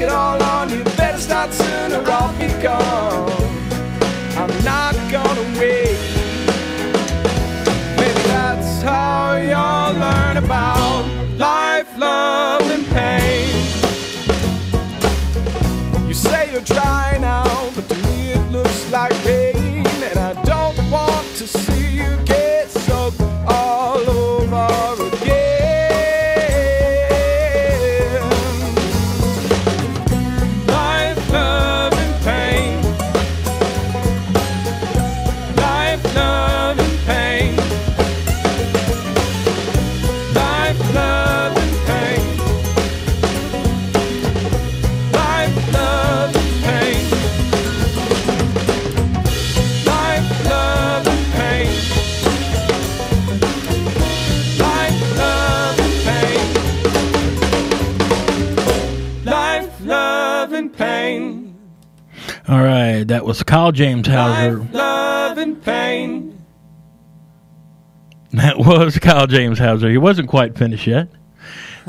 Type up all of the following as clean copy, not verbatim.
take it all on. You better start soon or I'll be gone. I'm not gonna wait. Maybe that's how you'll learn about life, love, and pain. You say you're dry now, but to me it looks like rain. And I don't want to see you get soaked all over again. Life, love, and pain. Life, love, and pain. Life, love, and pain. Life, love, and pain. Life, love, and pain. Life, love, and pain. Life, love, and pain. All right, that was Kyle James Hauser. Life, love, and pain. That was Kyle James Hauser. He wasn't quite finished yet,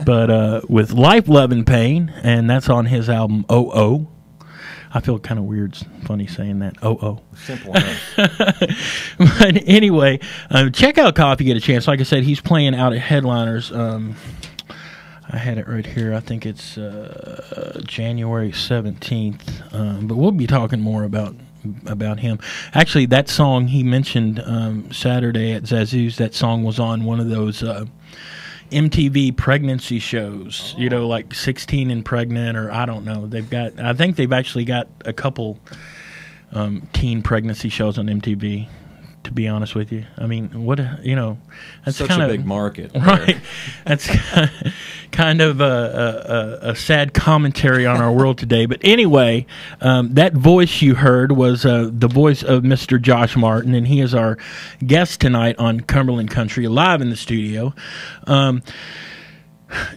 but with Life, Love, and Pain, and that's on his album Oh. I feel kind of weird, funny saying that. Oh. Simple enough. But anyway, check out Kyle if you get a chance. Like I said, he's playing out at Headliners. I had it right here. I think it's January 17th. But we'll be talking more about him. Actually, that song he mentioned Saturday at Zazoo's, that song was on one of those MTV pregnancy shows, you know, like 16 and Pregnant, or I don't know. I think they've actually got a couple teen pregnancy shows on MTV, to be honest with you. I mean, that's Such kind a of big market. right? That's kind of a sad commentary on our world today. But anyway, that voice you heard was the voice of Mr. Josh Martin, and he is our guest tonight on Cumberland Country, live in the studio.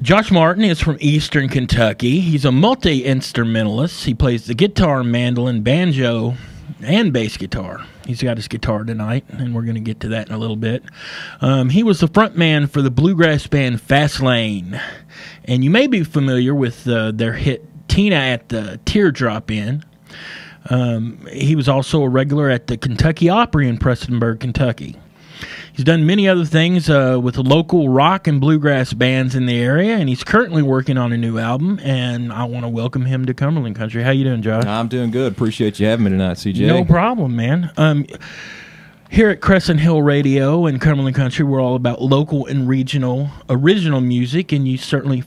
Josh Martin is from Eastern Kentucky. He's a multi-instrumentalist. He plays the guitar, mandolin, banjo, and bass guitar. He's got his guitar tonight, and we're going to get to that in a little bit. He was the front man for the bluegrass band Fast Lane, and you may be familiar with their hit Tina at the Teardrop Inn. He was also a regular at the Kentucky Opry in Prestonburg, Kentucky. He's done many other things with local rock and bluegrass bands in the area, and he's currently working on a new album, and I want to welcome him to Cumberland Country. How you doing, Josh? I'm doing good. Appreciate you having me tonight, CJ. No problem, man. Here at Crescent Hill Radio and Cumberland Country, we're all about local and regional original music, and you certainly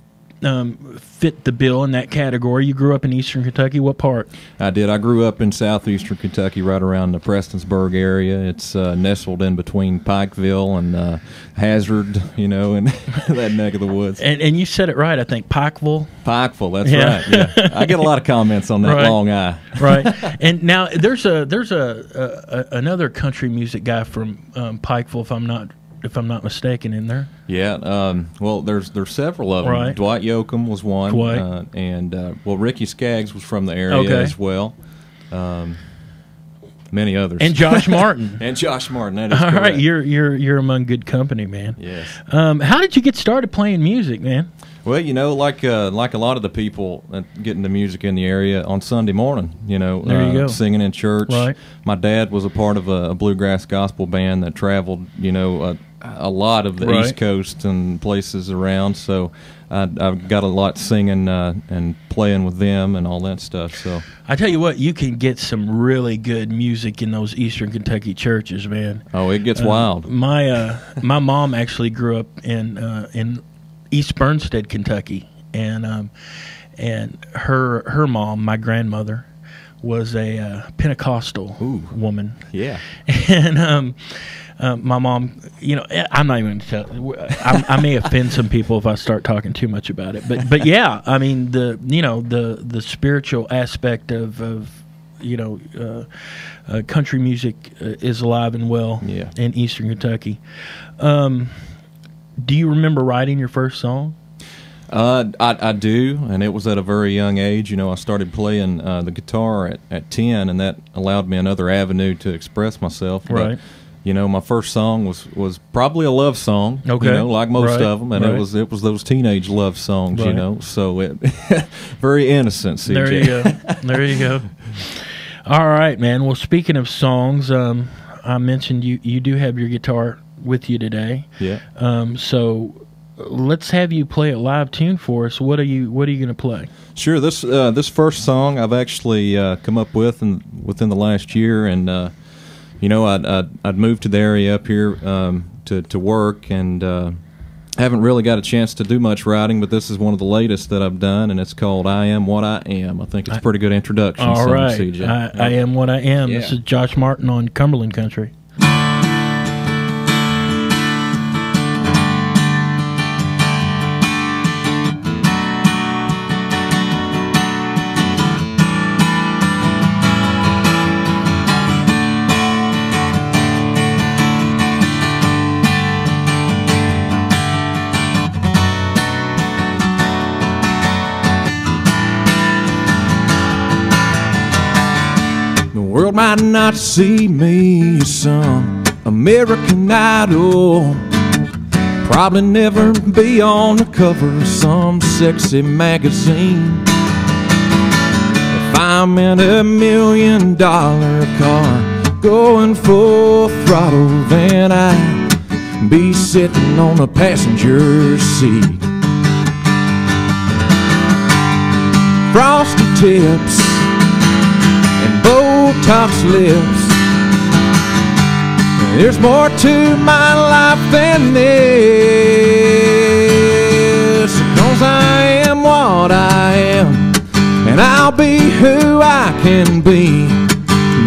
fit the bill in that category. You grew up in Eastern Kentucky. What part? I did. I grew up in southeastern Kentucky, right around the Prestonsburg area. It's nestled in between Pikeville and Hazard, you know, and that neck of the woods. And you said it right, I think. Pikeville. Pikeville, that's right. Yeah, I get a lot of comments on that Right. long I. Right. And now there's another country music guy from Pikeville, if I'm not mistaken, in there. Yeah, well, there's several of them. Right. Dwight Yoakam was one, Dwight. and Ricky Skaggs was from the area as well. Many others, And Josh Martin. and Josh Martin. That is All correct. right, you're among good company, man. Yes. How did you get started playing music, man? Well, you know, like a lot of the people that get into music in the area on Sunday morning, you know, There you go. singing in church. Right. My dad was a part of a bluegrass gospel band that traveled, you know, a lot of the Right. East Coast and places around. So I've got a lot singing and playing with them and all that stuff. So I tell you what, you can get some really good music in those Eastern Kentucky churches, man. oh, it gets wild. My mom actually grew up in East Bernstead, Kentucky, and her mom, my grandmother, was a Pentecostal woman. Yeah. And my mom, you know, I'm not even going to tell. I may offend some people if I start talking too much about it, but yeah, I mean the spiritual aspect of country music is alive and well in Eastern Kentucky. Do you remember writing your first song? I do, and it was at a very young age. You know, I started playing the guitar at 10, and that allowed me another avenue to express myself. Right. But, you know, my first song was probably a love song. Okay. You know, like most Right, of them, and right. it was those teenage love songs. You Right. know, so it very innocent. CJ. There you go. There you go. All right, man. Well, speaking of songs, I mentioned you do have your guitar with you today. Yeah. So let's have you play a live tune for us. What are you going to play? Sure. This first song I've actually come up with within the last year, and you know, I'd moved to the area up here to work, and haven't really got a chance to do much writing. But this is one of the latest that I've done, and it's called "I Am What I Am." I think it's a pretty good introduction. All song, right. CJ. I am what I am. Yeah. This is Josh Martin on Cumberland Country. The world might not see me as some American Idol. Probably never be on the cover of some sexy magazine. If I'm in $1 million car going full throttle, then I'd be sitting on the passenger seat. Frosty tips and Botox lips. There's more to my life than this, 'cause I am what I am, and I'll be who I can be.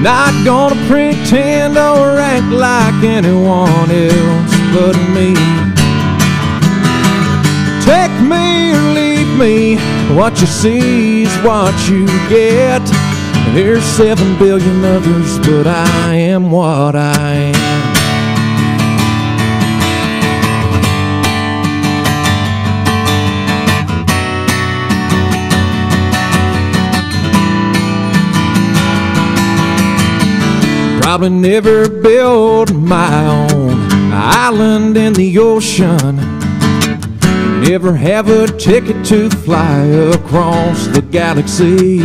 Not gonna pretend or act like anyone else but me. Take me or leave me, what you see is what you get. There's 7 billion others, but I am what I am. Probably never build my own island in the ocean. Never have a ticket to fly across the galaxy.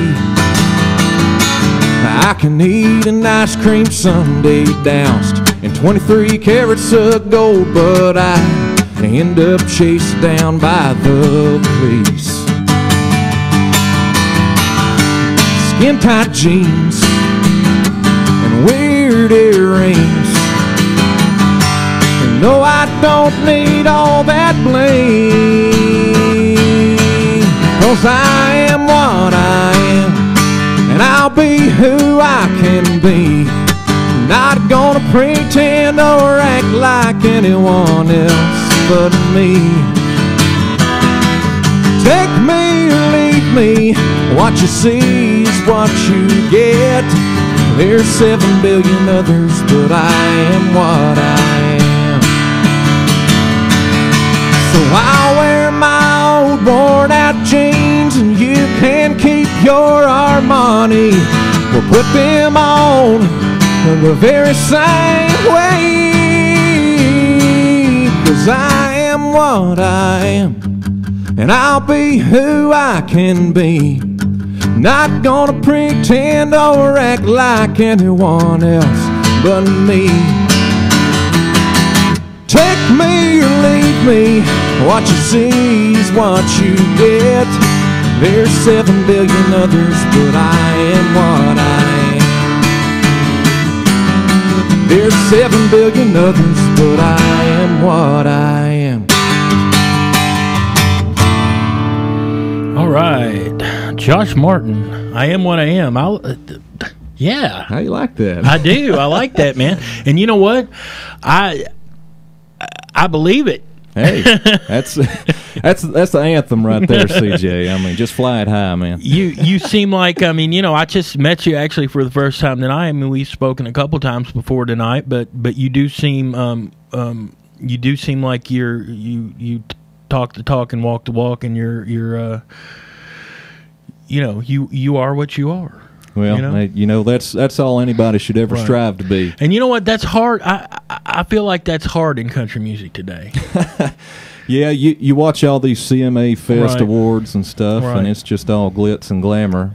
I can eat an ice cream sundae doused in 23 carats of gold, but I end up chased down by the police. Skin-tight jeans and weird earrings. And no, I don't need all that bling, 'cause I am what I am, and I'll be who I can be. Not gonna pretend or act like anyone else but me. Take me or leave me, what you see is what you get. There's 7 billion others, but I am what I am. So I'll wear my old worn out jeans, and you can keep your Armani. We'll put them on the very same way, 'cause I am what I am, and I'll be who I can be. Not gonna pretend or act like anyone else but me. Take me or leave me, what you see is what you get. There's 7 billion others, but I am what I am. There's 7 billion others, but I am what I am. All right, Josh Martin, I am what I am. Yeah, How you like that? I do. I like that, man. And you know what? I believe it. Hey, that's the anthem right there, CJ. I mean, just fly it high, man. You seem like, I mean, you know, I just met you actually for the first time tonight. I mean, we've spoken a couple times before tonight, but you do seem like you talk the talk and walk the walk, and you're you know, you are what you are. Well, you know? that's all anybody should ever strive to be. And you know what? That's hard. I feel like that's hard in country music today. Yeah, you watch all these CMA Fest awards and stuff, and it's just all glitz and glamour.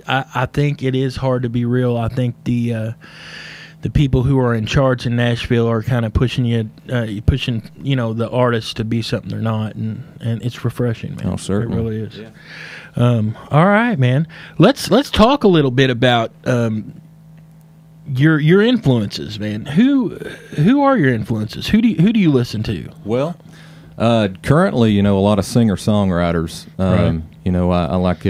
I think it is hard to be real. I think the people who are in charge in Nashville are kind of pushing the artists to be something they're not, and it's refreshing, man. Oh, certainly, it really is. Yeah. All right, man. Let's talk a little bit about your influences, man. Who are your influences? Who do you listen to? Well, currently, a lot of singer-songwriters. I like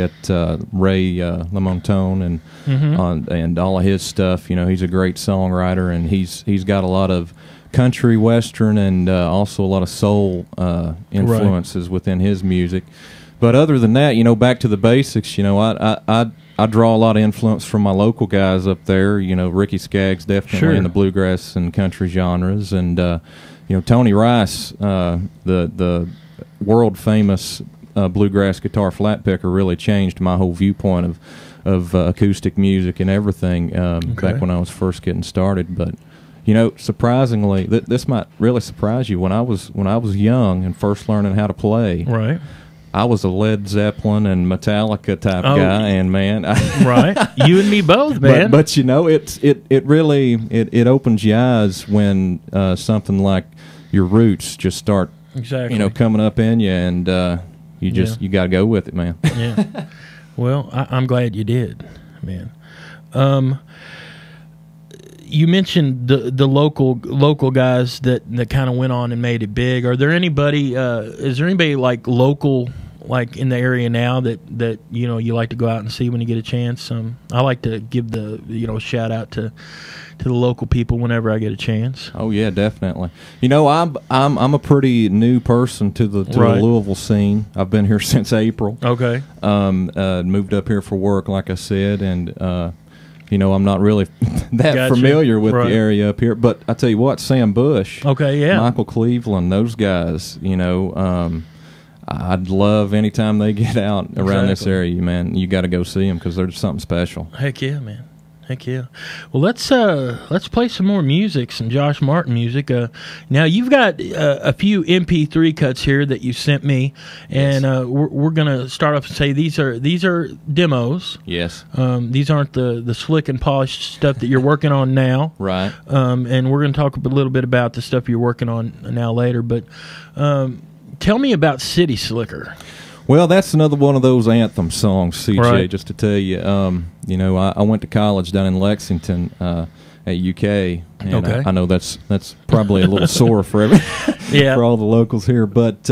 Ray LaMontagne and all of his stuff. He's a great songwriter, and he's got a lot of country, western, and also a lot of soul influences within his music. But other than that, back to the basics. I draw a lot of influence from my local guys up there. Ricky Skaggs definitely in the bluegrass and country genres, and Tony Rice, the world famous bluegrass guitar flat picker, really changed my whole viewpoint of acoustic music and everything back when I was first getting started. But surprisingly, this might really surprise you. When I was young and first learning how to play, I was a Led Zeppelin and Metallica type guy, and man, you and me both, man. But it really opens your eyes when something like your roots just start coming up in you, and you got to go with it, man. Yeah. Well, I'm glad you did, man. You mentioned the local guys that kind of went on and made it big. Are there anybody? Is there anybody like local, like in the area now that you like to go out and see when you get a chance? I like to give the shout out to the local people whenever I get a chance. Oh yeah, definitely. I'm a pretty new person to the Louisville scene. I've been here since April. Okay. Moved up here for work, like I said, and I'm not really that familiar with the area up here. But I tell you what, Sam Bush, Michael Cleveland, those guys, I'd love anytime they get out around this area, man. You got to go see them because they're something special. Heck yeah, man. Heck yeah. Well, let's play some more music, some Josh Martin music. Now you've got a few MP3 cuts here that you sent me, and we're gonna start off and say these are demos. Yes. These aren't the slick and polished stuff that you're working on now. Right. And we're gonna talk a little bit about the stuff you're working on now later. But tell me about City Slicker. Well, that's another one of those anthem songs, CJ, just to tell you. I went to college down in Lexington at UK, and I know that's probably a little sore for for all the locals here. But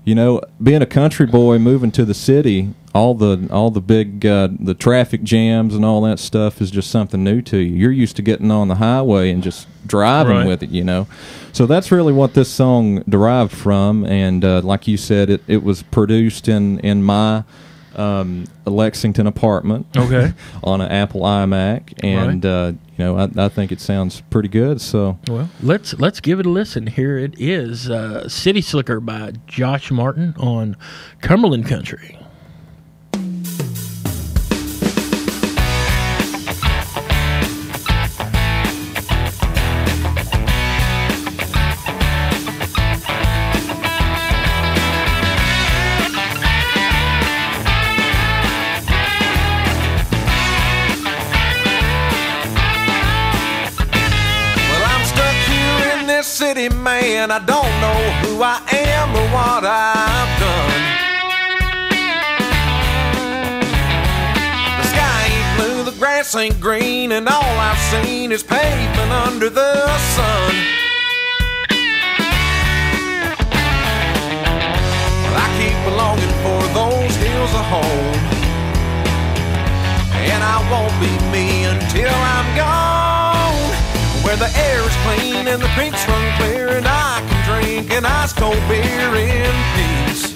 being a country boy moving to the city, all the big the traffic jams and all that stuff is just something new to you. You're used to getting on the highway and just driving with it, So that's really what this song derived from, and like you said, it was produced in my Lexington apartment, on an Apple iMac, and I think it sounds pretty good. So let's give it a listen. Here it is, City Slicker by Josh Martin on Cumberland Country. City man, I don't know who I am or what I've done. The sky ain't blue, the grass ain't green, and all I've seen is pavement under the sun. Well, I keep longing for those hills of home, and I won't be me until I'm gone. Where the air is clean and the creeks run clear, and I can drink an ice cold beer in peace.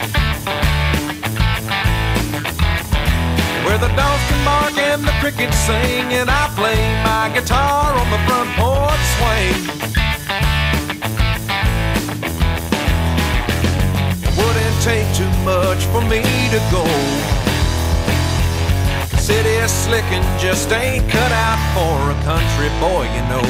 Where the dogs can bark and the crickets sing, and I play my guitar on the front porch swing. It wouldn't take too much for me to go. City slick and just ain't cut out for a country boy, you know.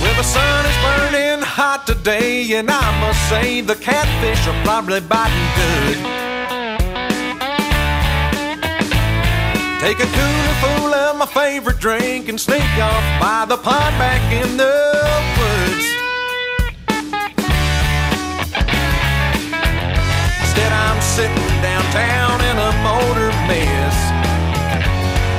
Well, the sun is burning hot today, and I must say the catfish are probably biting good. Take a cooler full of my favorite drink and sneak off by the pond back in the woods. Instead I'm sitting downtown in a motor mess.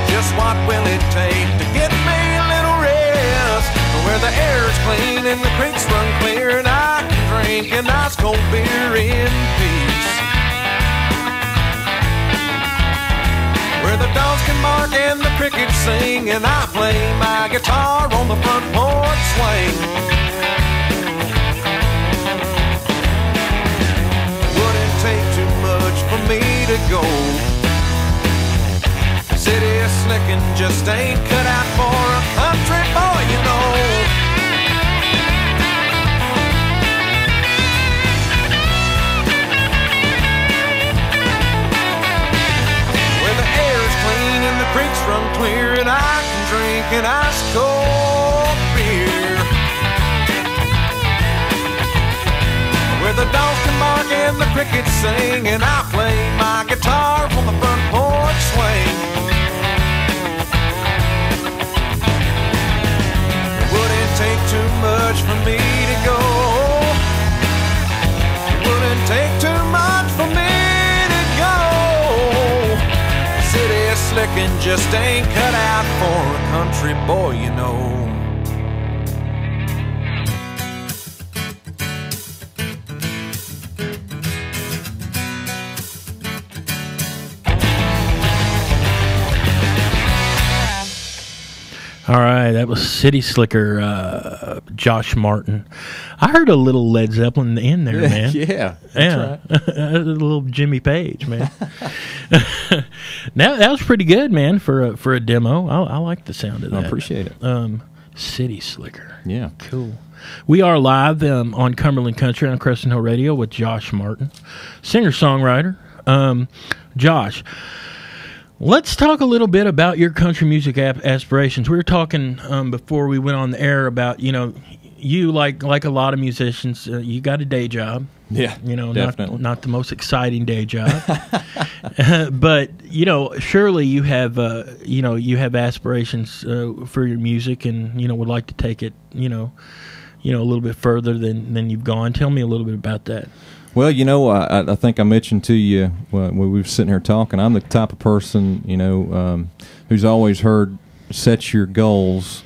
Just what will it take to get me a little rest? Where the air is clean and the creeks run clear, and I can drink an ice cold beer in peace. Where the dogs can bark and the crickets sing, and I play my guitar on the front porch swing. Wouldn't take too much for me to go. City slickin' just ain't cut out for a country boy, you know. The creeks run clear, and I can drink an ice cold beer. Where the dogs can bark and the crickets sing, and I play my guitar on the front porch swing. It wouldn't take too much for me to go. It wouldn't take too much for me to go. City slickin' just ain't cut out for a country boy, you know. All right, that was City Slicker, Josh Martin. I heard a little Led Zeppelin in there, man. Yeah, that's right. A little Jimmy Page, man. That was pretty good, man, for a demo. I like the sound of that. I appreciate it. City Slicker. Yeah. Cool. We are live on Cumberland Country on Crescent Hill Radio with Josh Martin, singer-songwriter. Josh, let's talk a little bit about your country music aspirations. We were talking before we went on the air about, you like a lot of musicians, you got a day job. Yeah, definitely. Not the most exciting day job, but surely you have you have aspirations for your music, and would like to take it a little bit further than you've gone. Tell me a little bit about that. Well, I think I mentioned to you when we were sitting here talking, I'm the type of person, who's always heard set your goals,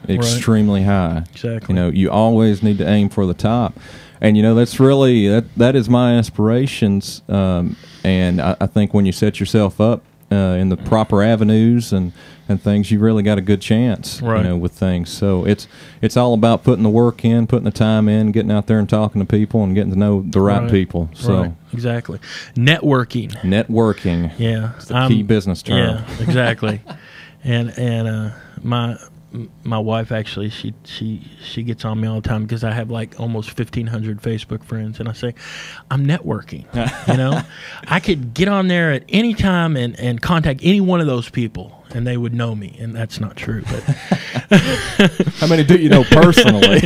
extremely high. Exactly. You always need to aim for the top. And, that's really, that is my aspirations. And I think when you set yourself up in the proper avenues and things, you really got a good chance, right, with things. So it's all about putting the work in, putting the time in, getting out there and talking to people and getting to know the right people. So right. Exactly. Networking. Yeah. It's the key business term. Yeah, exactly. and my wife actually she gets on me all the time because I have like almost 1,500 Facebook friends, and I say I'm networking. I could get on there at any time and contact any one of those people and they would know me, and that's not true. But how many do you know personally?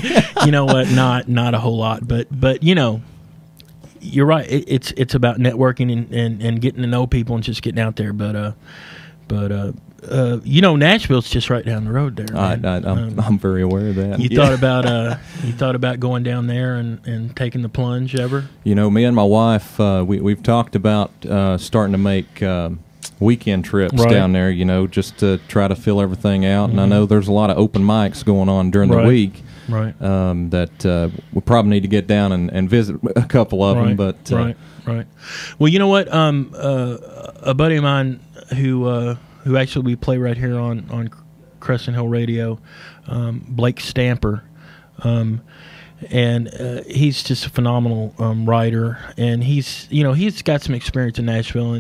You know what? Not a whole lot, but you're right. It's about networking and getting to know people and just getting out there. But Nashville's just right down the road there. I'm very aware of that. You thought about going down there and taking the plunge ever? Me and my wife, we've talked about starting to make weekend trips down there. Just to try to fill everything out. Mm-hmm. And I know there's a lot of open mics going on during the week. Right. That we probably need to get down and visit a couple of them. But right. Well, you know what? A buddy of mine who actually we play right here on Crescent Hill Radio, Blake Stamper, and he's just a phenomenal writer, and he's got some experience in Nashville,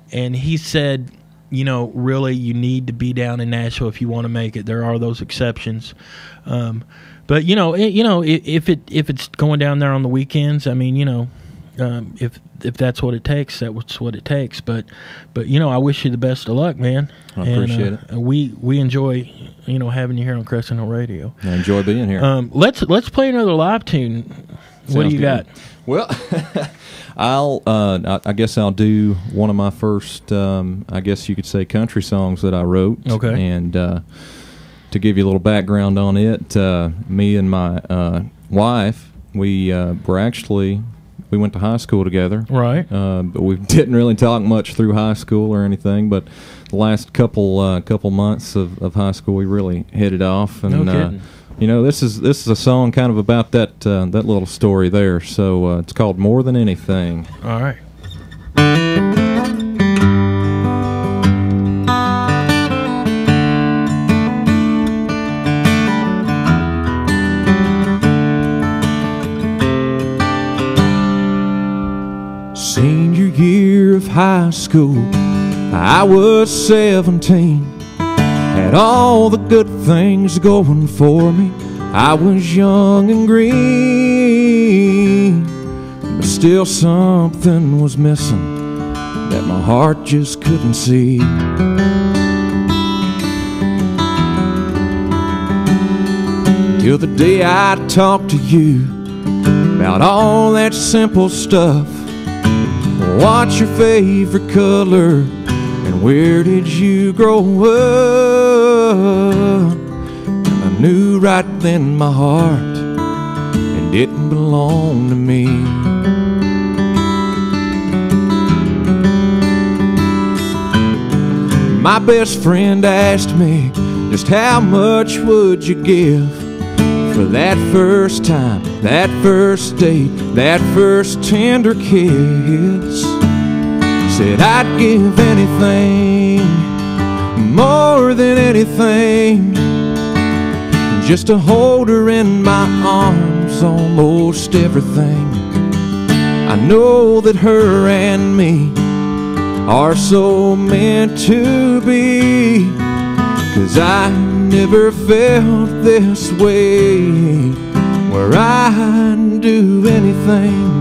and he said you know, really you need to be down in Nashville if you want to make it. There are those exceptions. But you know, if it's going down there on the weekends, I mean, you know, if that's what it takes, that's what it takes. But you know, I wish you the best of luck, man. I appreciate it. We enjoy, you know, having you here on Crescent Hill Radio. I enjoy being here. Let's play another live tune. What do you got? Well, I guess I'll do one of my first, I guess you could say, country songs that I wrote. Okay. And to give you a little background on it, me and my wife, we went to high school together. Right. But we didn't really talk much through high school or anything. But the last couple months of high school, we really hit it off. And, no kidding. You know, this is a song kind of about that little story there. So it's called "More Than Anything." All right. Senior year of high school, I was 17. Had all the good things going for me. I was young and green, but still something was missing that my heart just couldn't see. Till the day I talked to you about all that simple stuff. What's your favorite color? And where did you grow up? And I knew right then my heart it didn't belong to me. My best friend asked me, just how much would you give for that first time, that first date, that first tender kiss? Said I'd give anything, more than anything, just to hold her in my arms, almost everything. I know that her and me are so meant to be, 'cause I never felt this way, where I'd do anything.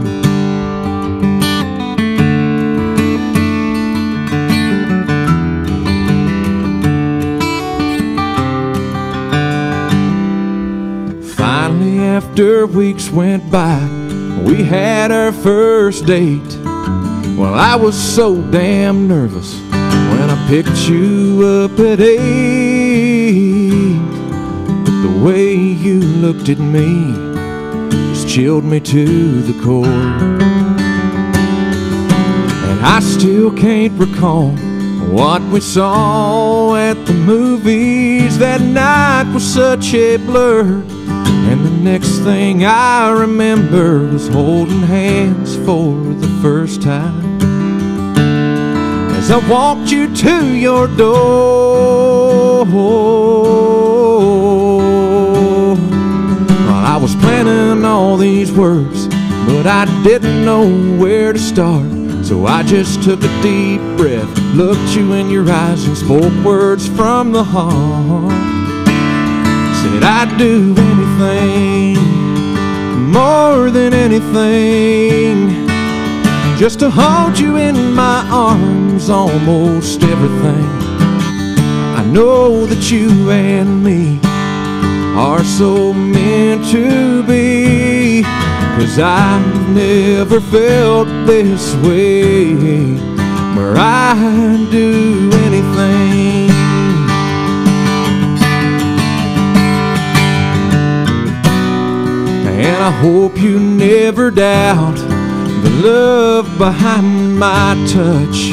Finally, after weeks went by, we had our first date. Well, I was so damn nervous when I picked you up at 8. But the way you looked at me just chilled me to the core. And I still can't recall what we saw at the movies. That night was such a blur. And the next thing I remember was holding hands for the first time. As I walked you to your door, well, I was planning all these words, but I didn't know where to start. So I just took a deep breath, looked you in your eyes, and spoke words from the heart. Said I'd do anything, more than anything, just to hold you in my arms, almost everything. I know that you and me are so meant to be, 'cause I've never felt this way, where I'd do anything. And I hope you never doubt the love behind my touch.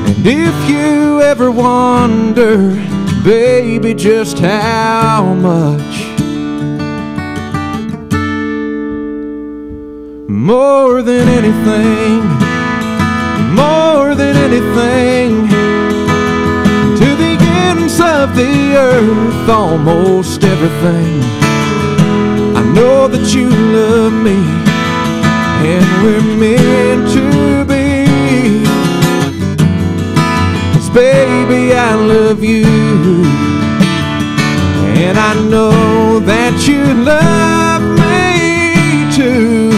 And if you ever wonder, baby, just how much more than anything, more than anything, to the ends of the earth, almost everything. I know that you love me, and we're meant to be. 'Cause baby, I love you, and I know that you love me too,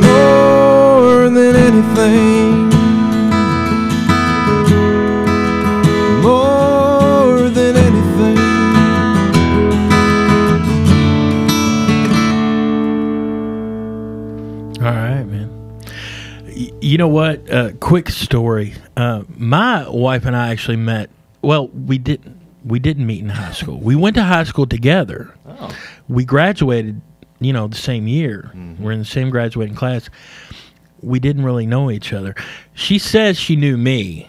more than anything, more than anything. All right, man. You know what? Quick story. My wife and I actually met. Well, we didn't meet in high school. We went to high school together. Oh. We graduated, the same year. Mm-hmm. We're in the same graduating class. We didn't really know each other. She says she knew me,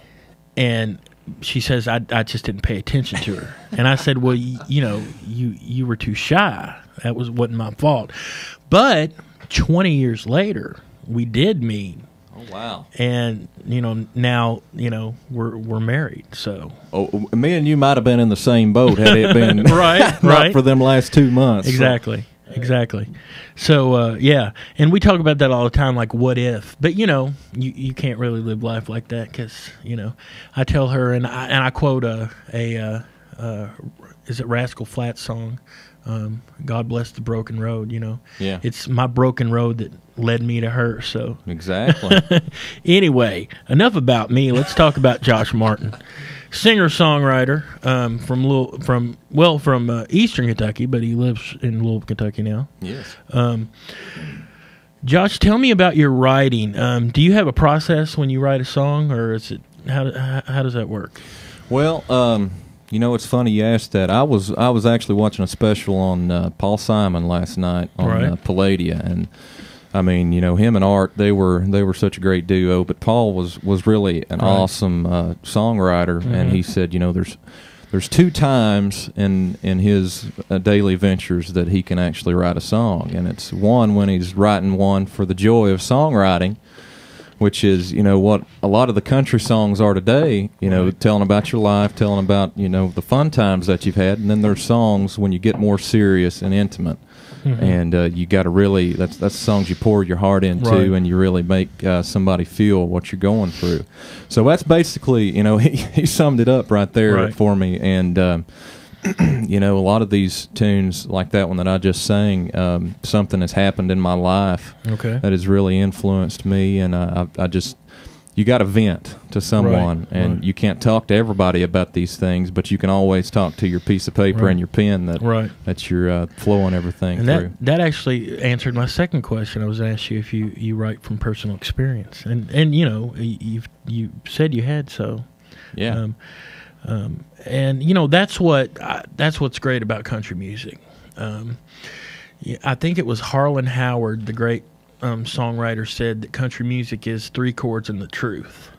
and she says I just didn't pay attention to her. And I said, well, you were too shy. That wasn't my fault. But 20 years later, we did meet. Oh, wow. And now we're married. So Me and you might have been in the same boat had it been right not for them last 2 months. Exactly. So yeah, and we talk about that all the time, like what if? But you can't really live life like that, because I tell her, and I quote is it Rascal Flatts song, God bless the broken road. Yeah. It's my broken road that led me to her. So Exactly. Anyway, enough about me. Let's talk about Josh Martin, singer-songwriter from Eastern Kentucky, but he lives in Louisville, Kentucky now. Yes. Josh, tell me about your writing. Do you have a process when you write a song, or is it how does that work? Well, it's funny you asked that. I was actually watching a special on Paul Simon last night on Right. Palladia, and I mean, him and Art, they were such a great duo. But Paul was really an awesome songwriter, and he said, there's 2 times in his daily ventures that he can actually write a song, and it's one when he's writing one for the joy of songwriting, which is what a lot of the country songs are today. Telling about your life, telling about the fun times that you've had, and then there's songs when you get more serious and intimate. And you got to really that's songs you pour your heart into, Right. and you really make somebody feel what you're going through. So that's basically he summed it up right there Right. for me. And a lot of these tunes like that one that I just sang, something has happened in my life Okay. that has really influenced me, and I just you got to vent to someone, Right, and right. you can't talk to everybody about these things, but you can always talk to your piece of paper Right. and your pen that Right. that you're flowing everything And through. that actually answered my second question. I was going to ask you if you write from personal experience, and you said you had, so Yeah. and that's what's great about country music. I think it was Harlan Howard, the great songwriter, said that country music is 3 chords and the truth.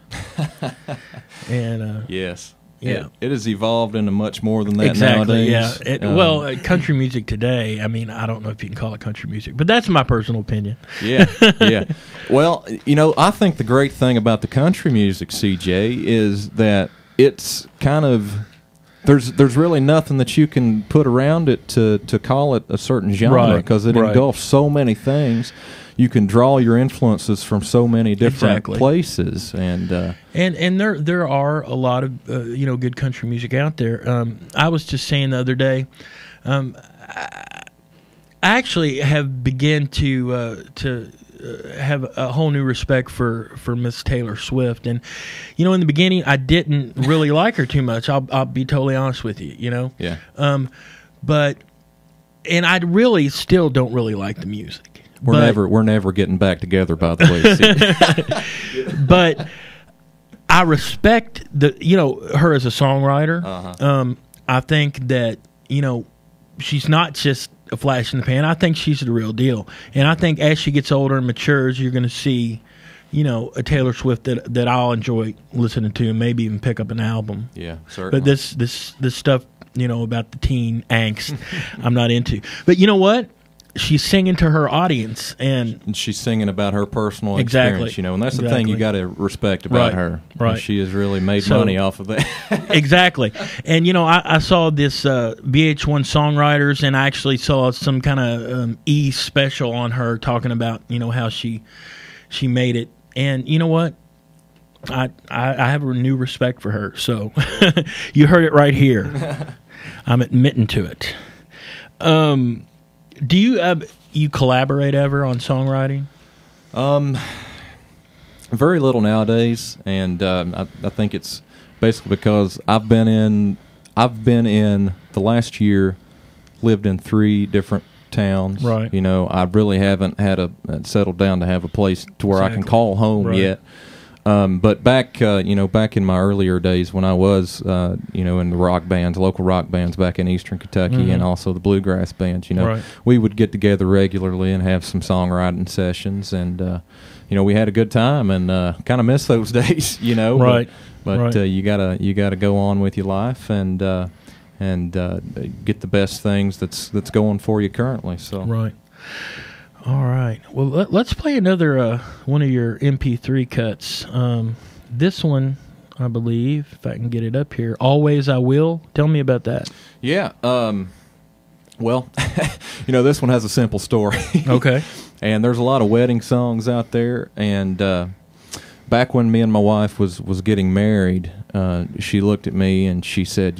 And Yes. yeah. It has evolved into much more than that exactly, nowadays. yeah. Country music today, I mean, I don't know if you can call it country music, but that's my personal opinion. Yeah, yeah. Well, I think the great thing about the country music, CJ, is that it's kind of there's really nothing that you can put around it to call it a certain genre, Right, because it right. engulfs so many things. You can draw your influences from so many different Exactly. places, and And there are a lot of good country music out there. I was just saying the other day, I actually have begun to have a whole new respect for Miss Taylor Swift. And in the beginning, I didn't really like her too much. I'll be totally honest with you. yeah, But I really still don't really like the music. we're never getting back together. By the way, see? But I respect her as a songwriter. Uh-huh. I think that she's not just a flash in the pan. I think she's the real deal, and I think as she gets older and matures, you're going to see a Taylor Swift that I'll enjoy listening to, and maybe even pick up an album. Yeah, certainly. But this stuff about the teen angst, I'm not into. But you know what? She's singing to her audience, and she's singing about her personal Exactly. experience, and that's the thing you got to respect about Right, her. right. She has really made money off of that. Exactly. And I saw this VH1 Songwriters, and I actually saw some kind of E special on her talking about how she she made it. And you know what? I have a new respect for her. So you heard it right here. I'm admitting to it. Do you collaborate ever on songwriting? Very little nowadays, and I think it's basically because I've been in the last year, lived in 3 different towns. Right. You know, I really haven't had settled down to have a place to where I can call home yet. But back in my earlier days when I was, in the rock bands, local rock bands back in Eastern Kentucky, and also the bluegrass bands, we would get together regularly and have some songwriting sessions, and we had a good time, and kind of miss those days, Right. But you gotta go on with your life and get the best things that's going for you currently. So right. All right. Well, let's play another one of your MP3 cuts. This one, I believe, if I can get it up here, Always I Will. Tell me about that. Yeah. Well, this one has a simple story. Okay. And there's a lot of wedding songs out there. And back when me and my wife was getting married, she looked at me and she said,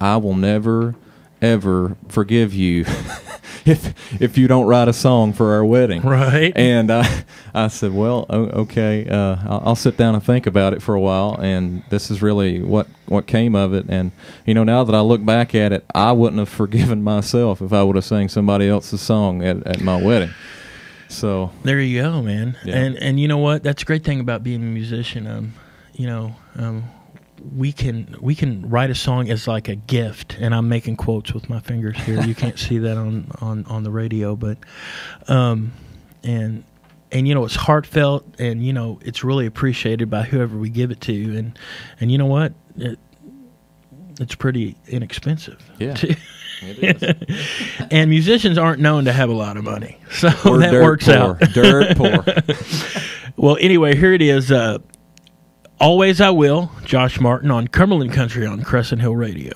I will never, ever forgive you if you don't write a song for our wedding. Right. And I said, well, okay, I'll sit down and think about it for a while, and this is really what came of it. And now that I look back at it, I wouldn't have forgiven myself if I would have sang somebody else's song at my wedding. So there you go, man. Yeah. And you know what? That's a great thing about being a musician. We can write a song as like a gift, and I'm making quotes with my fingers here. You can't see that on the radio, but and it's heartfelt, and it's really appreciated by whoever we give it to, and you know what? It's pretty inexpensive. Yeah. Too. It is. And musicians aren't known to have a lot of money, so We're that works poor. out. Dirt poor. Well, anyway, here it is. Always I Will, Josh Martin on Cumberland Country on Crescent Hill Radio.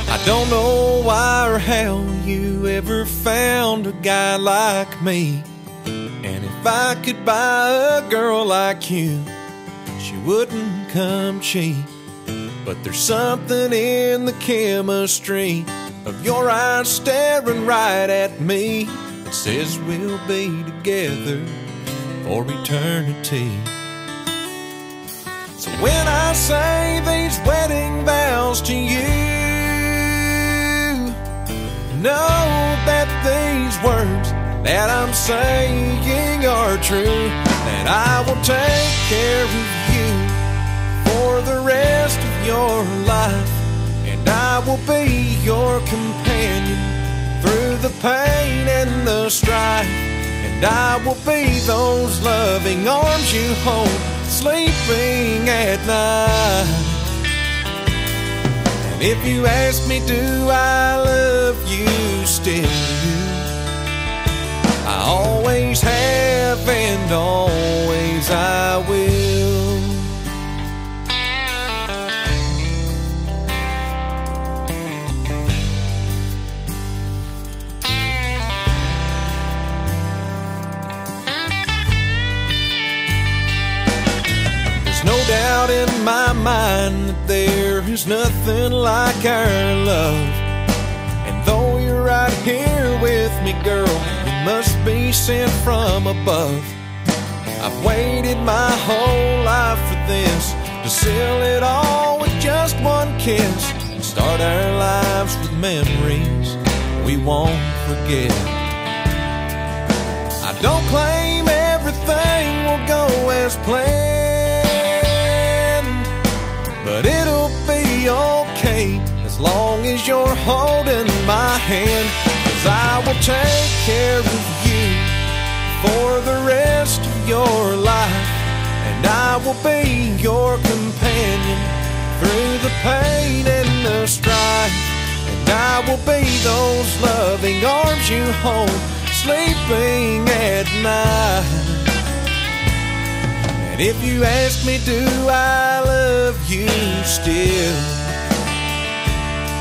I don't know why or how you ever found a guy like me. And if I could buy a girl like you, she wouldn't come cheap. But there's something in the chemistry of your eyes staring right at me that says we'll be together for eternity. So when I say these wedding vows to you, know that these words that I'm saying are true, that I will take care of you for the rest of your life, and I will be your companion through the pain and the strife, and I will be those loving arms you hold sleeping at night. And if you ask me, do I love you still? I always have and always I will. There's no doubt in my mind that there is nothing like our love. And though you're right here with me, girl, must be sent from above. I've waited my whole life for this, to seal it all with just one kiss, and start our lives with memories we won't forget. I don't claim everything will go as planned, but it'll be okay as long as you're holding my hand. I will take care of you for the rest of your life, and I will be your companion through the pain and the strife, and I will be those loving arms you hold sleeping at night. And if you ask me, do I love you still?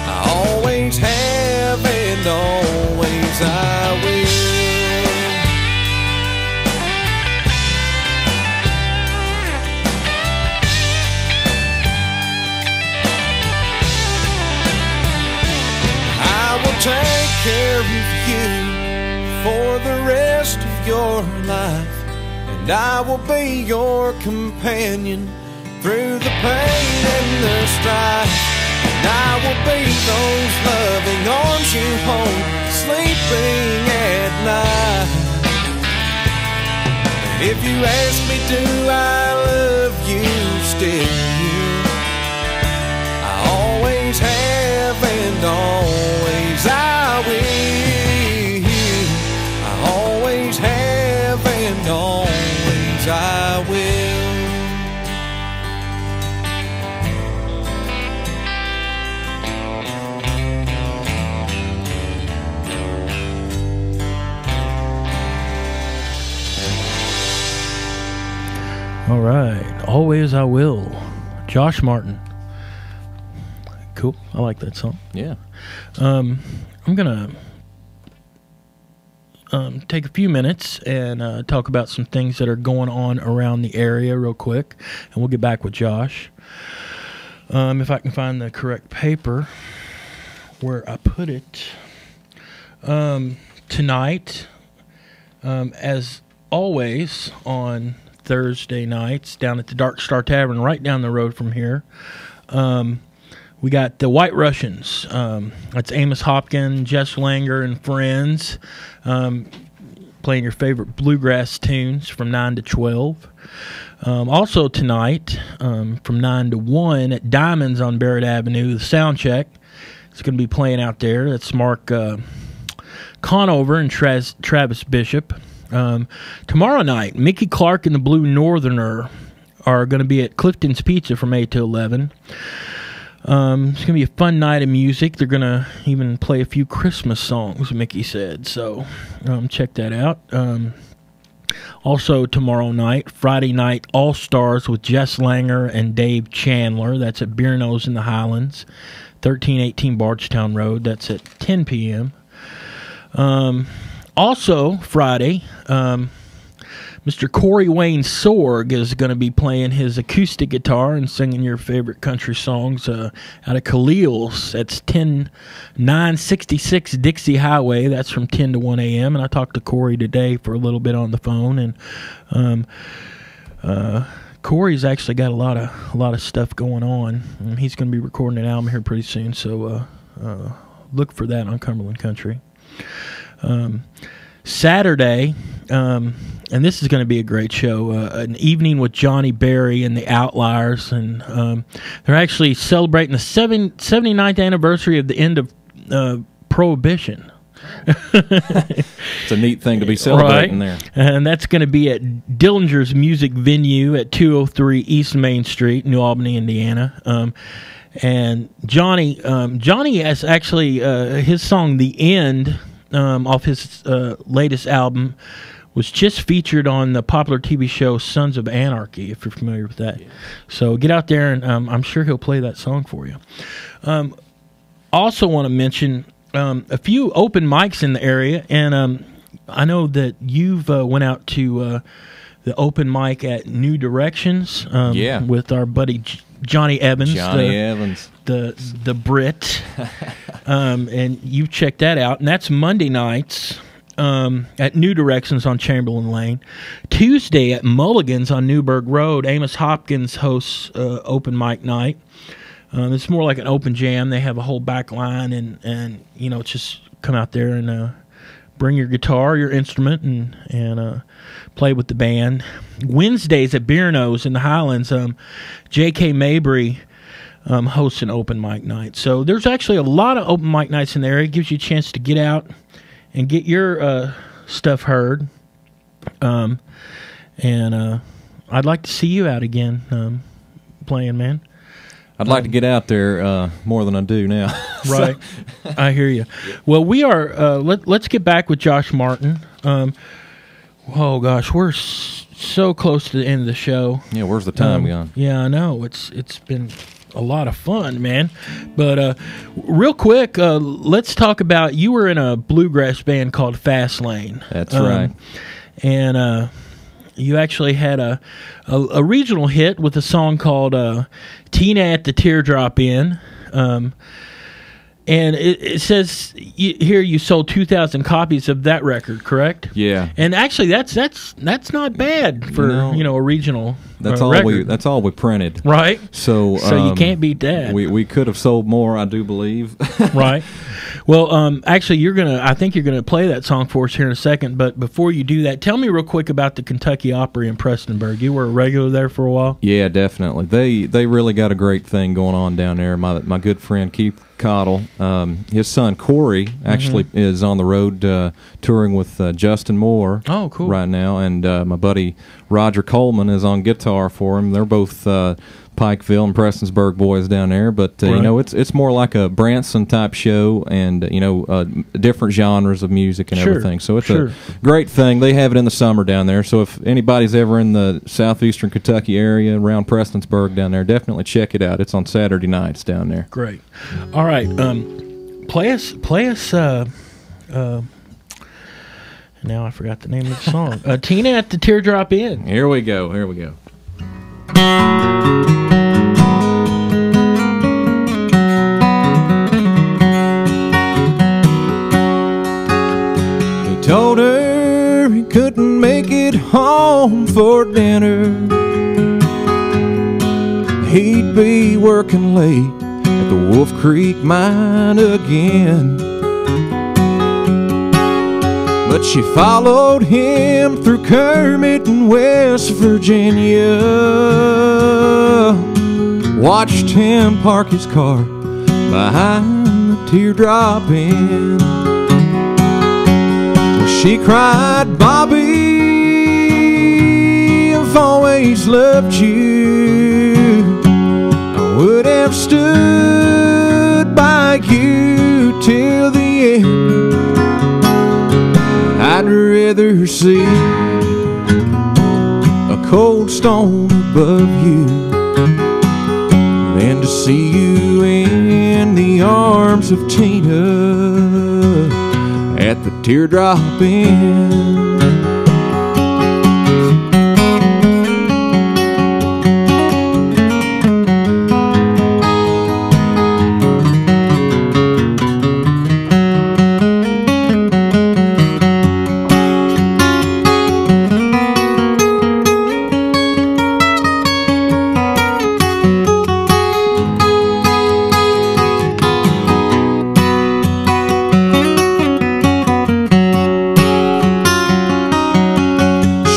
I always have and always I will. I will take care of you for the rest of your life, and I will be your companion through the pain and the strife. And I will be those loving arms you hold, sleeping at night. And if you ask me, do I love you still? I always have and always I will. I always have and always I will. All right, always I will. Josh Martin. Cool. I like that song. Yeah. I'm gonna take a few minutes and talk about some things that are going on around the area real quick, and we'll get back with Josh. If I can find the correct paper where I put it. Tonight, as always on Thursday nights down at the Dark Star Tavern right down the road from here, we got the White Russians. That's Amos Hopkins, Jess Langer, and friends playing your favorite bluegrass tunes from 9 to 12. Also tonight, from 9 to 1 at Diamonds on Barrett Avenue, the Soundcheck is going to be playing out there. That's Mark Conover and Travis Bishop. Tomorrow night, Mickey Clark and the Blue Northerner are going to be at Clifton's Pizza from 8 to 11. It's going to be a fun night of music. They're going to even play a few Christmas songs, Mickey said. So check that out. Also tomorrow night, Friday night, All Stars with Jess Langer and Dave Chandler. That's at Beer Nose in the Highlands, 1318 Bardstown Road. That's at 10 p.m. Also Friday, Mr. Corey Wayne Sorg is going to be playing his acoustic guitar and singing your favorite country songs out of Khalil's. That's 10966 Dixie Highway. That's from 10 to 1 a.m. And I talked to Corey today for a little bit on the phone, and Corey's actually got a lot of stuff going on. And he's going to be recording an album here pretty soon, so look for that on Cumberland Country. Saturday, and this is going to be a great show, an evening with Johnny Berry and the Outliers, and they're actually celebrating the 79th anniversary of the end of Prohibition. It's a neat thing to be celebrating, right? There. And that's going to be at Dillinger's Music Venue at 203 East Main Street, New Albany, Indiana. And Johnny has actually, his song, The End, off his latest album, was just featured on the popular TV show Sons of Anarchy, if you're familiar with that. Yeah. So get out there, and I'm sure he'll play that song for you. Also want to mention a few open mics in the area, and I know that you've went out to the open mic at New Directions with our buddy Johnny Evans. The Brit. And you check that out, and that's Monday nights at New Directions on Chamberlain Lane. Tuesday at Mulligan's on Newburgh Road, Amos Hopkins hosts open mic night. It's more like an open jam. They have a whole back line, and you know, just come out there and bring your guitar, your instrument, and play with the band. Wednesdays at Beer Nose in the Highlands, J.K. Mabry hosts an open mic night. So there's actually a lot of open mic nights in the area. It gives you a chance to get out and get your stuff heard. And I'd like to see you out again playing, man. I'd like to get out there more than I do now. Right. I hear you. Well, we are, let's get back with Josh Martin. Oh, gosh, we're so close to the end of the show. Yeah, where's the time gone? Yeah, I know. It's been a lot of fun, man. But real quick, let's talk about, you were in a bluegrass band called Fast Lane. That's right. And you actually had a regional hit with a song called Tina at the Teardrop Inn. And it says here you sold 2,000 copies of that record, correct? Yeah. And actually, that's not bad for a regional. That's all we printed, right? So you can't beat that. We could have sold more, I do believe. Right. Well, actually, I think you're gonna play that song for us here in a second. But before you do that, tell me real quick about the Kentucky Opry in Prestonburg. You were a regular there for a while. Yeah, definitely. They really got a great thing going on down there. My good friend Keith Cottle, his son Corey actually is on the road touring with Justin Moore. Oh, cool. Right now, and my buddy Roger Coleman is on guitar for him. They're both Pikeville and Prestonsburg boys down there, but right. It's more like a Branson type show, and different genres of music and everything. So it's a great thing. They have it in the summer down there. So if anybody's ever in the southeastern Kentucky area around Prestonsburg down there, definitely check it out. It's on Saturday nights down there. Great. All right, play us. Now I forgot the name of the song. Tina at the Teardrop Inn. Here we go. He told her he couldn't make it home for dinner. He'd be working late at the Wolf Creek mine again. But she followed him through Kermit and West Virginia, watched him park his car behind the Teardrop Inn. Well, she cried, "Bobby, I've always loved you. I would have stood by you till the end. I'd rather see a cold stone above you than to see you in the arms of Tina at the Teardrop Inn."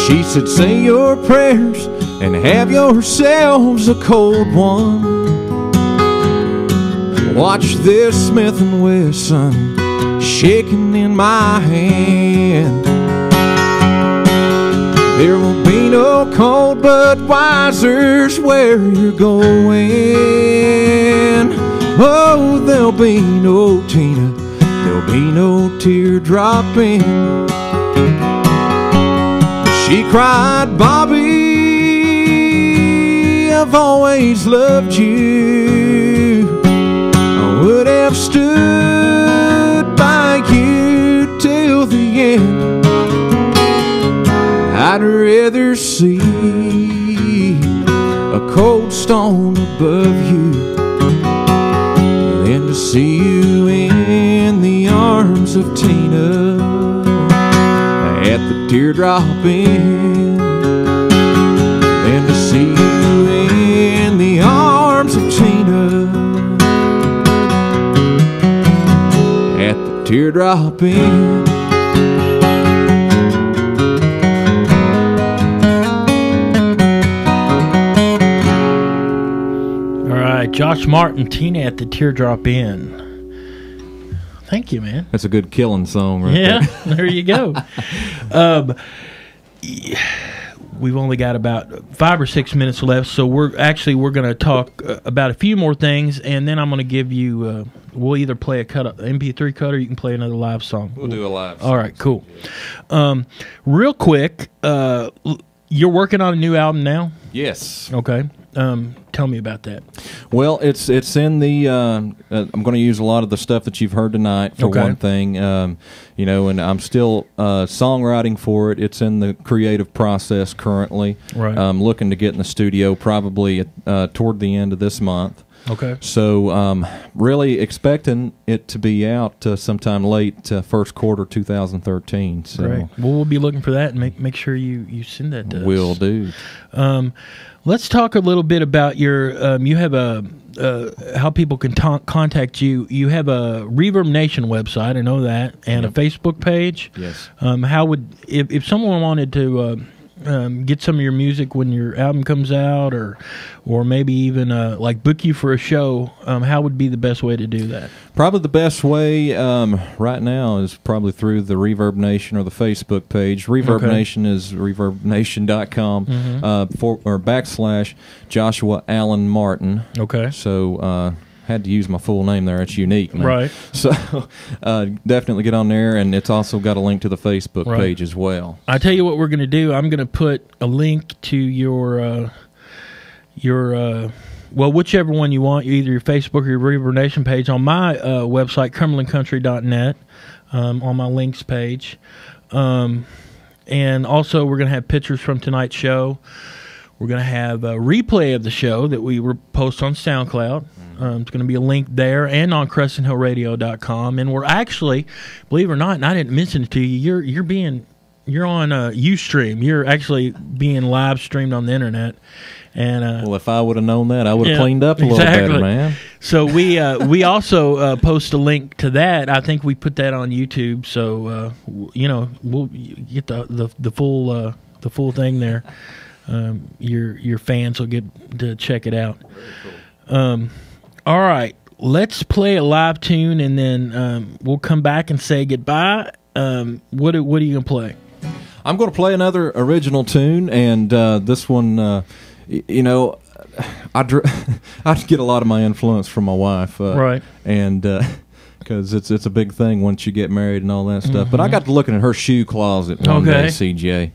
She said, "Say your prayers and have yourselves a cold one. Watch this Smith & Wesson shaking in my hand. There will be no cold Budweisers where you're going. Oh, there'll be no Tina, there'll be no Teardrop Inn." She cried, "Bobby, I've always loved you. I would have stood by you till the end. I'd rather see a cold stone above you than to see you in the arms of Tina at the Teardrop Inn, than to see you in the arms of Tina at the Teardrop Inn." All right, Josh Martin, Tina at the Teardrop Inn. Thank you, man. That's a good killing song, right? Yeah, there you go. We've only got about 5 or 6 minutes left, so we're going to talk about a few more things, and then I'm going to give you. We'll either play a MP3 cut, or you can play another live song. We'll do a live song. All right, cool. Real quick, You're working on a new album now? Yes. Okay. Tell me about that. Well, it's in the. I'm going to use a lot of the stuff that you've heard tonight for one thing. You know, and I'm still songwriting for it. It's in the creative process currently. Right. I'm looking to get in the studio probably toward the end of this month. Okay. So, really expecting it to be out sometime late first quarter 2013. So, right. Well, we'll be looking for that and make sure you send that to us. Will do. Let's talk a little bit about your. You have how people can contact you. You have a Reverb Nation website. I know that, and a Facebook page. Yes. How would if someone wanted to get some of your music when your album comes out, or maybe even like book you for a show, how would be the best way to do that? Probably the best way right now is probably through the Reverb Nation or the Facebook page. Reverb Nation is reverbnation.com or / Joshua Allen Martin. Okay. So had to use my full name there. It's unique, man. Right. So definitely get on there, and it's also got a link to the Facebook page as well. I tell you what we're going to do. I'm going to put a link to your well, whichever one you want, either your Facebook or your Reverb Nation page on my website, cumberlandcountry.net, on my links page. And also we're going to have pictures from tonight's show. We're going to have a replay of the show that we post on SoundCloud. It's going to be a link there and on CrescentHillRadio.com. And we're actually, believe it or not, and I didn't mention it to you, you're on Ustream. You're actually being live streamed on the internet. And well, if I would have known that, I would have cleaned up a little better, man. So we also post a link to that. I think we put that on YouTube. So we'll get the full thing there. Your fans will get to check it out. Very cool. All right, let's play a live tune, and then we'll come back and say goodbye. What are you gonna play? I'm going to play another original tune, and this one, I get a lot of my influence from my wife, right? And because it's a big thing once you get married and all that stuff. But I got to looking at her shoe closet one day, CJ,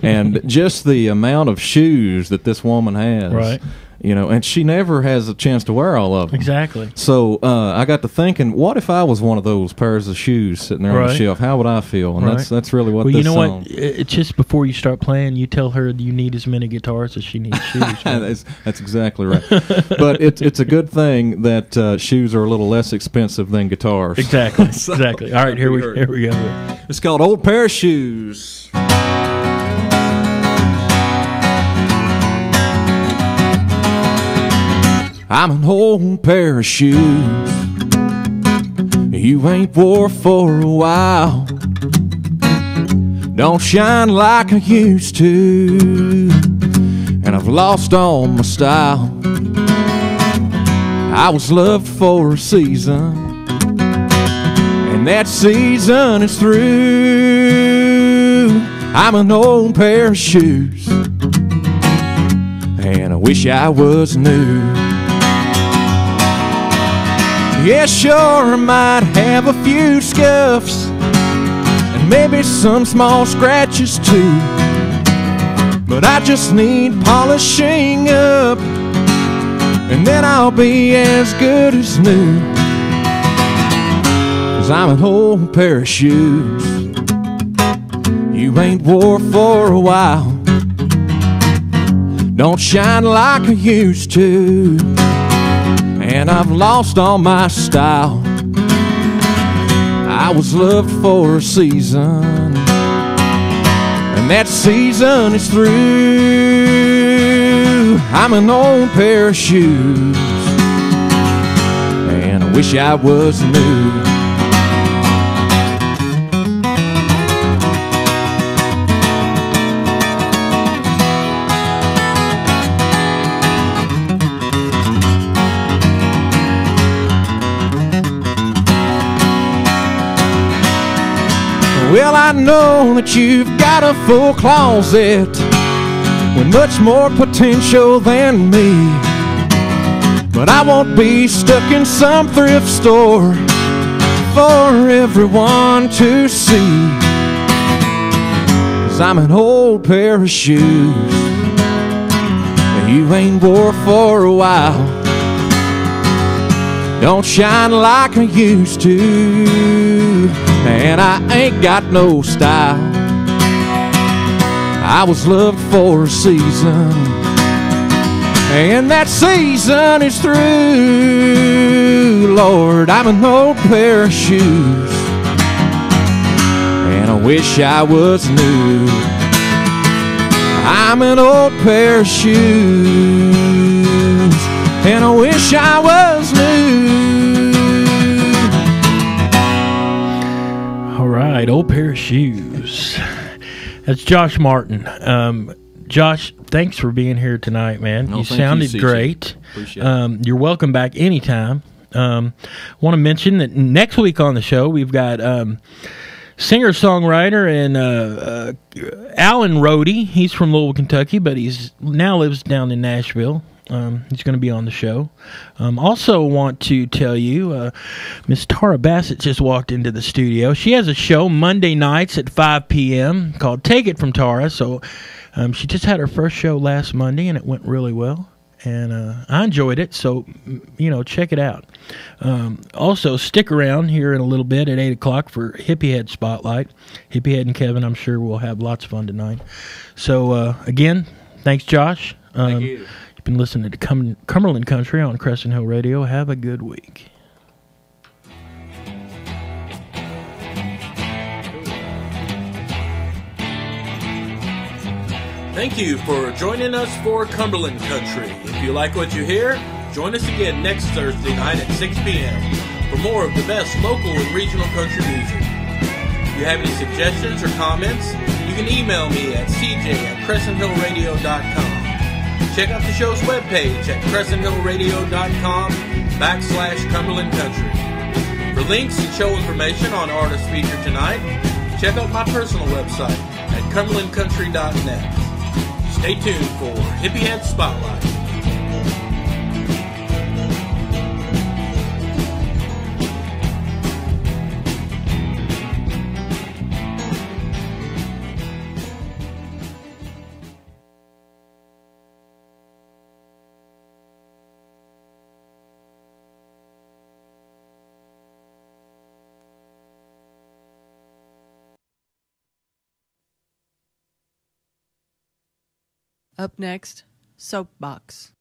and just the amount of shoes that this woman has, right? And she never has a chance to wear all of them. Exactly. So I got to thinking, what if I was one of those pairs of shoes sitting there on the shelf? How would I feel? And that's really what this song. What? It's just before you start playing, you tell her you need as many guitars as she needs shoes. Right? That's exactly right. But it's a good thing that shoes are a little less expensive than guitars. Exactly. Exactly. All right, here we go. It's called Old Pair of Shoes. I'm an old pair of shoes you ain't wore for a while. Don't shine like I used to, and I've lost all my style. I was loved for a season, and that season is through. I'm an old pair of shoes, and I wish I was new. Yeah, sure, I might have a few scuffs and maybe some small scratches too, but I just need polishing up, and then I'll be as good as new. 'Cause I'm an old pair of shoes you ain't wore for a while. Don't shine like I used to, and I've lost all my style. I was loved for a season, and that season is through. I'm an old pair of shoes, and I wish I was new. Well, I know that you've got a full closet with much more potential than me, but I won't be stuck in some thrift store for everyone to see. 'Cause 'cause I'm an old pair of shoes that you ain't wore for a while. Don't shine like I used to, and I ain't got no style. I was loved for a season, and that season is through. Lord, I'm an old pair of shoes, and I wish I was new. I'm an old pair of shoes, and I wish I was new. All right, old pair of shoes. That's Josh Martin. Josh, thanks for being here tonight, man. No, you thank sounded you, great. Appreciate it. You're welcome back anytime. Want to mention that next week on the show we've got singer-songwriter and Alan Rohde. He's from Louisville, Kentucky, but he's now lives down in Nashville. He's going to be on the show. Also want to tell you, Miss Tara Bassett just walked into the studio. She has a show Monday nights at 5 p.m. called Take It From Tara. So she just had her first show last Monday, and it went really well. And I enjoyed it, so, check it out. Also, stick around here in a little bit at 8 o'clock for Hippie Head Spotlight. Hippie Head and Kevin, I'm sure, will have lots of fun tonight. So, again, thanks, Josh. Thank you. You've been listening to Cumberland Country on Crescent Hill Radio. Have a good week. Thank you for joining us for Cumberland Country. If you like what you hear, join us again next Thursday night at 6 p.m. for more of the best local and regional country music. If you have any suggestions or comments, you can email me at cj@crescenthillradio.com. Check out the show's webpage at crescenthillradio.com/Cumberland Country. For links and show information on artists featured tonight, check out my personal website at cumberlandcountry.net. Stay tuned for Hippie Head Spotlight. Up next, Soapbox.